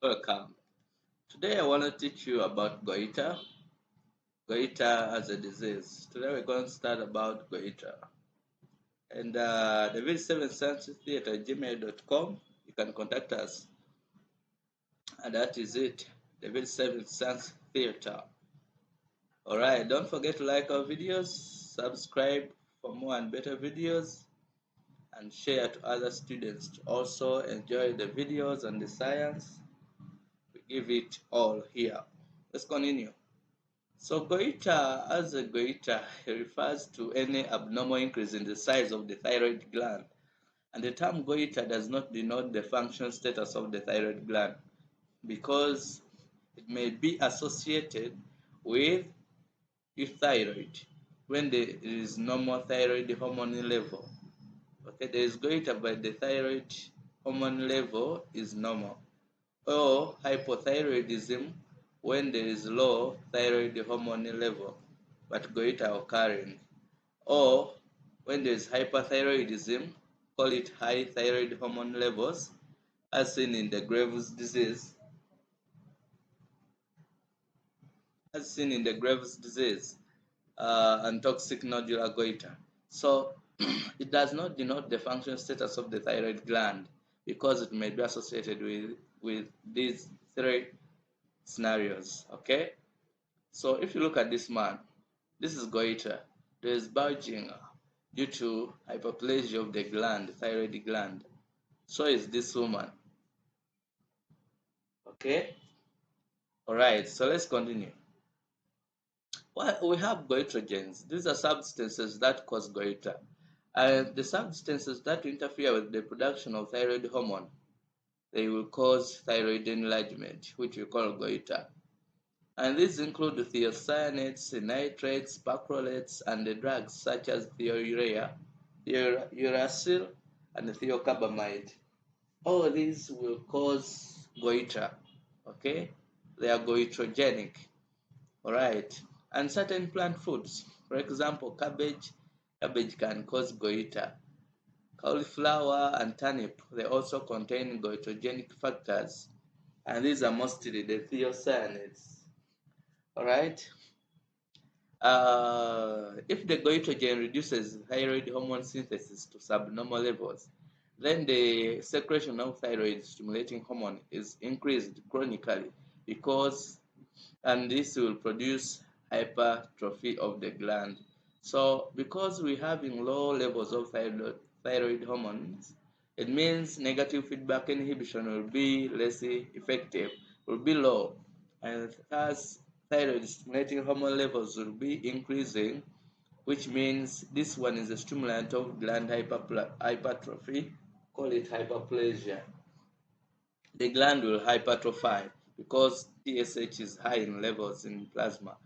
Welcome. Today I want to teach you about goiter as a disease. Today we're going to start about goiter. And the 7 Theater at gmail.com. You can contact us. And that is it. The 7 Theater. Alright, don't forget to like our videos, subscribe for more and better videos, and share to other students to also enjoy the videos and the science. We give it all here. Let's continue. So goiter, as a goiter, refers to any abnormal increase in the size of the thyroid gland. And the term goiter does not denote the function status of the thyroid gland because it may be associated with euthyroid when there is normal thyroid hormone level. Okay, there is goiter but the thyroid hormone level is normal. Or hypothyroidism when there is low thyroid hormone level but goiter occurring, or when there is hyperthyroidism, call it high thyroid hormone levels, as seen in the Graves' disease, and toxic nodular goiter. So it does not denote the function status of the thyroid gland because it may be associated with these three scenarios. Okay, so if you look at this man, this is goiter. There is bulging due to hyperplasia of the gland, thyroid gland. So is this woman. Okay, all right, so let's continue. Well, we have goitrogens. These are substances that cause goiter, and the substances that interfere with the production of thyroid hormone, they will cause thyroid enlargement, which we call goiter. And these include thiocyanates, nitrates, perchlorates, and the drugs such as thiourea, uracil, and thiocarbamide. All these will cause goiter. Okay, they are goitrogenic. All right, and certain plant foods, for example, cabbage can cause goiter. Cauliflower and turnip, they also contain goitrogenic factors, and these are mostly the thiocyanates. All right. If the goitrogen reduces thyroid hormone synthesis to subnormal levels, then the secretion of thyroid stimulating hormone is increased chronically and this will produce hypertrophy of the gland. So because we're having low levels of thyroid hormones, it means negative feedback inhibition will be less effective, will be low, and thus thyroid stimulating hormone levels will be increasing, which means this one is a stimulant of gland hypertrophy, call it hyperplasia. The gland will hypertrophy because TSH is high in levels in plasma.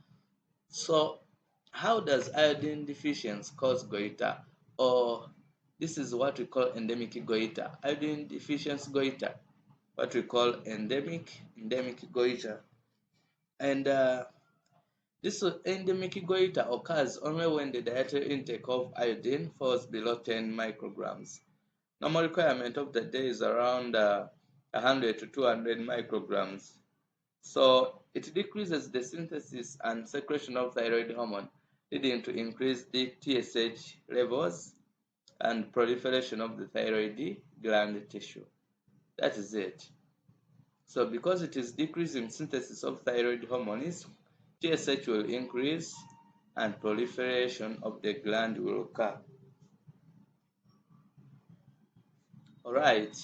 So how does iodine deficiency cause goiter? Or this is what we call endemic goiter. Iodine deficiency goiter, what we call endemic goiter. And this endemic goiter occurs only when the dietary intake of iodine falls below 10 micrograms. Normal requirement of the day is around 100 to 200 micrograms. So it decreases the synthesis and secretion of thyroid hormone, leading to increased TSH levels and proliferation of the thyroid gland tissue. That is it. So because it is decreasing synthesis of thyroid hormones, TSH will increase and proliferation of the gland will occur. Alright,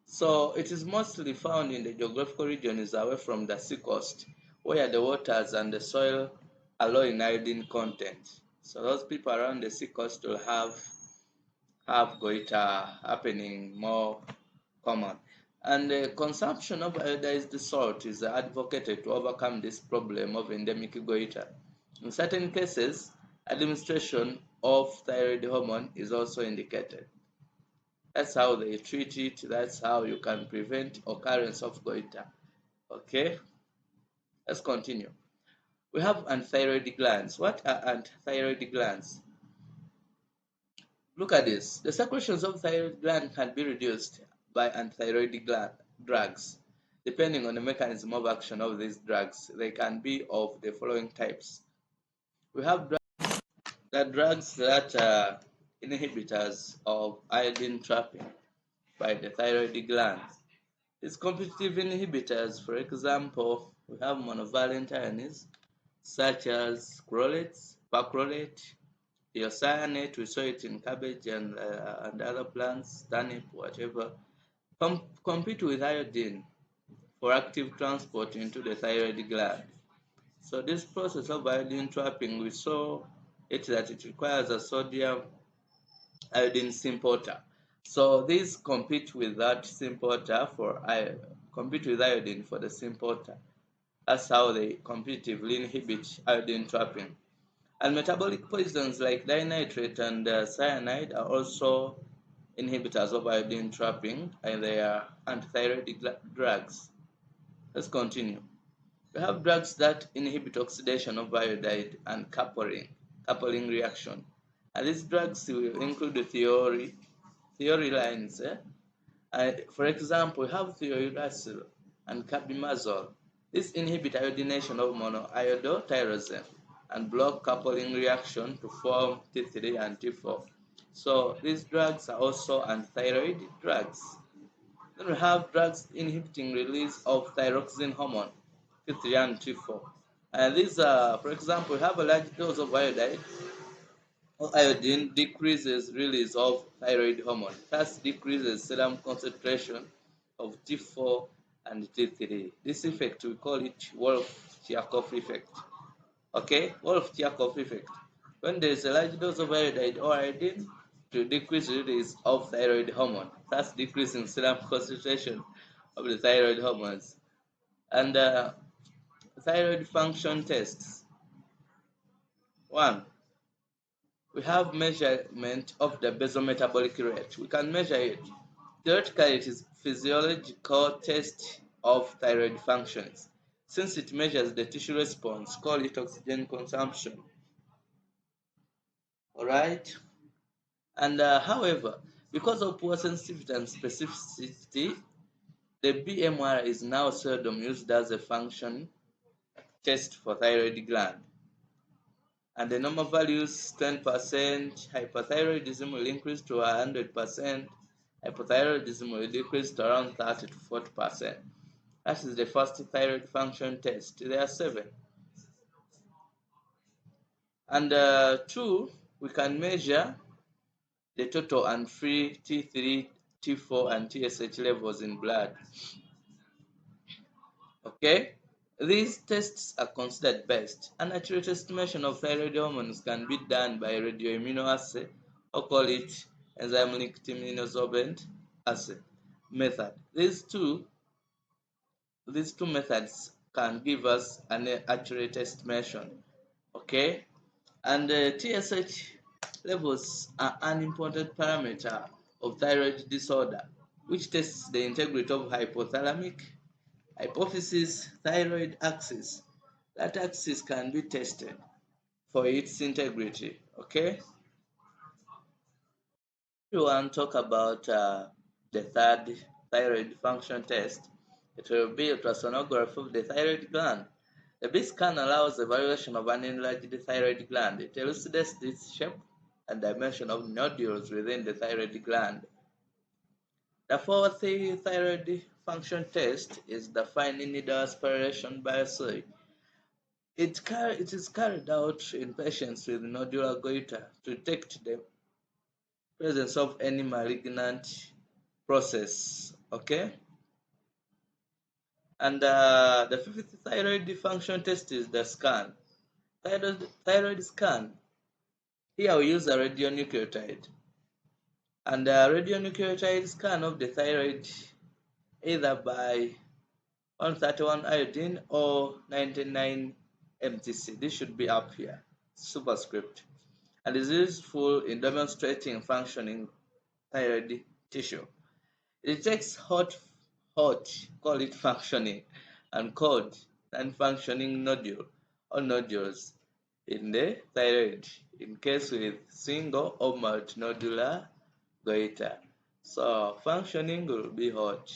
so it is mostly found in the geographical regions away from the seacoast, where the waters and the soil are low in iodine content. So those people around the seacoast will have goiter happening more common. And the consumption of iodized salt is advocated to overcome this problem of endemic goiter. In certain cases, administration of thyroid hormone is also indicated. That's how they treat it. That's how you can prevent occurrence of goiter. Okay, let's continue. We have antithyroid glands. What are antithyroid glands? Look at this. The secretions of thyroid gland can be reduced by antithyroid gland drugs. depending on the mechanism of action of these drugs. They can be of the following types. We have the drugs that are inhibitors of iodine trapping by the thyroid gland. These competitive inhibitors, for example, we have monovalent ions such as chlorate, perchlorate, thiocyanate, we saw it in cabbage and other plants, turnip, whatever, compete with iodine for active transport into the thyroid gland. So this process of iodine trapping, we saw that it requires a sodium iodine symporter. So these compete with that symporter compete with iodine for the symporter. That's how they competitively inhibit iodine trapping. And metabolic poisons like dinitrate and cyanide are also inhibitors of iodine trapping, and they are antithyroid drugs. Let's continue. We have drugs that inhibit oxidation of iodide and coupling reaction. And these drugs will include the theorylines. For example, we have thiouracil and carbimazole. These inhibit iodination of monoiodotyrosine and block coupling reaction to form T3 and T4. So these drugs are also antithyroid drugs. Then we have drugs inhibiting release of thyroxine hormone, T3 and T4. And these are, for example, we have a large dose of iodide or iodine decreases release of thyroid hormone, thus decreases serum concentration of T4 and T3. This effect, we call it Wolff-Chaikoff effect. Okay, Wolff-Chaikoff effect. When there is a large dose of iodide or iodine, to decrease release of thyroid hormone, thus decreasing serum concentration of the thyroid hormones. And thyroid function tests. 1. We have measurement of the basal metabolic rate. We can measure it. Theoretically, it is physiological test of thyroid functions. Since it measures the tissue response, call it oxygen consumption. Alright? And however, because of poor sensitivity and specificity, the BMR is now seldom used as a function test for thyroid gland. And the normal values 10%, hyperthyroidism will increase to 100%, hypothyroidism will decrease to around 30 to 40%. That is the first thyroid function test. There are 7. And 2, we can measure the total and free T3, T4, and TSH levels in blood. Okay? These tests are considered best. An accurate estimation of thyroid hormones can be done by radioimmunoassay, or call it enzyme-linked immunosorbent assay method. These two methods can give us an accurate estimation. Okay? And TSH levels are an important parameter of thyroid disorder, which tests the integrity of hypothalamic hypophysis thyroid axis. That axis can be tested for its integrity. Okay? We want to talk about the third thyroid function test. It will be ultrasonography of the thyroid gland. The B scan allows evaluation of an enlarged thyroid gland. It elucidates its shape and dimension of nodules within the thyroid gland. The fourth thyroid function test is the fine needle aspiration biopsy. It is carried out in patients with nodular goiter to detect the presence of any malignant process. Okay? And the fifth thyroid function test is the scan. Thyroid scan. Here we use a radionucleotide. And a radionucleotide scan of the thyroid either by 131 iodine or 99 MTC. This should be up here, superscript, and is useful in demonstrating functioning thyroid tissue. It detects hot, call it functioning, and cold, non-functioning nodule or nodules in the thyroid in case with single or multinodular goiter. So functioning will be hot,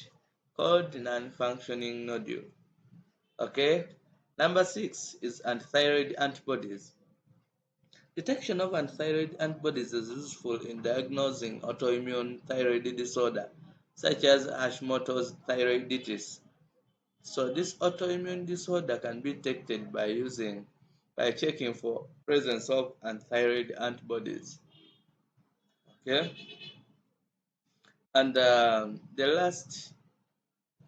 called non-functioning nodule. Okay. Number 6 is antithyroid antibodies. Detection of antithyroid antibodies is useful in diagnosing autoimmune thyroid disorder, such as Hashimoto's thyroiditis. So this autoimmune disorder can be detected by checking for presence of antithyroid antibodies. Okay, and the last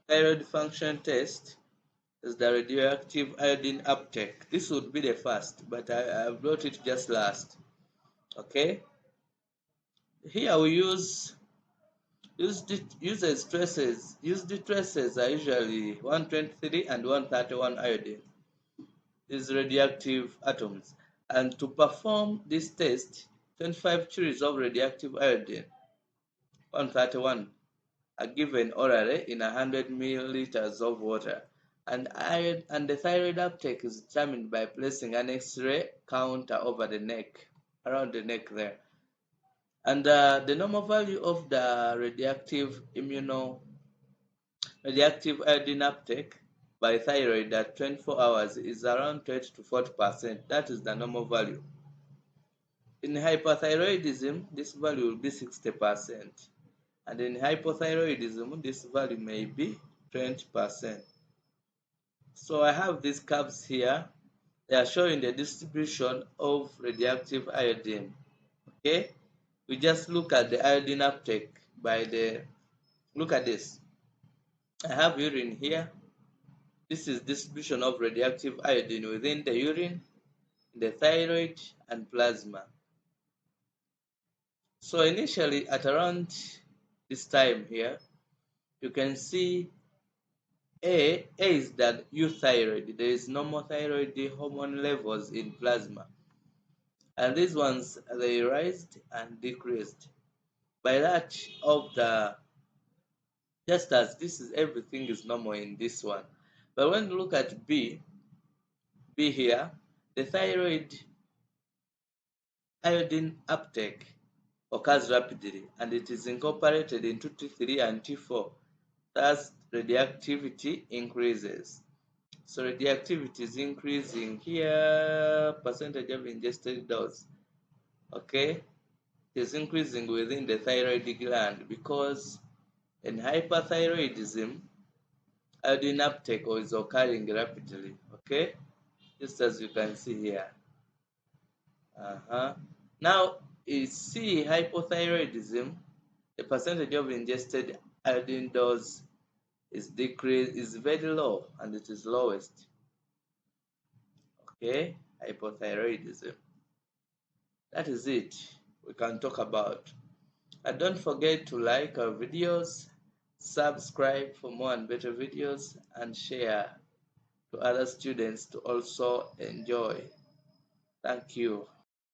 thyroid function test is the radioactive iodine uptake. This would be the first, but I brought it just last. Okay, here we use the traces are usually 123 and 131 iodine, these radioactive atoms. And to perform this test, 25 curies of radioactive iodine 131 are given orally in 100 milliliters of water. And the thyroid uptake is determined by placing an X-ray counter over the neck, around the neck there. And the normal value of the radioactive iodine uptake by thyroid at 24 hours is around 30 to 40%. That is the normal value. In hyperthyroidism, this value will be 60%. And in hypothyroidism, this value may be 20%. So I have these curves here. They are showing the distribution of radioactive iodine. Okay, we just look at the iodine uptake look at this. I have urine here. This is distribution of radioactive iodine within the urine, the thyroid, and plasma. So initially at around this time here, you can see A is that euthyroid. There is normal thyroid hormone levels in plasma. And these ones, they raised and decreased. By that of the, just as this is everything is normal in this one. But when you look at B here, the thyroid iodine uptake occurs rapidly and it is incorporated into T3 and T4. Thus, radioactivity increases. So radioactivity is increasing here, percentage of ingested dose. Okay, it is increasing within the thyroid gland because in hyperthyroidism, iodine uptake is occurring rapidly. Okay, just as you can see here. Now, you see hypothyroidism, the percentage of ingested iodine dose is very low and it is lowest. Okay, hypothyroidism. That is it we can talk about. And don't forget to like our videos, subscribe for more and better videos, and share to other students to also enjoy. Thank you.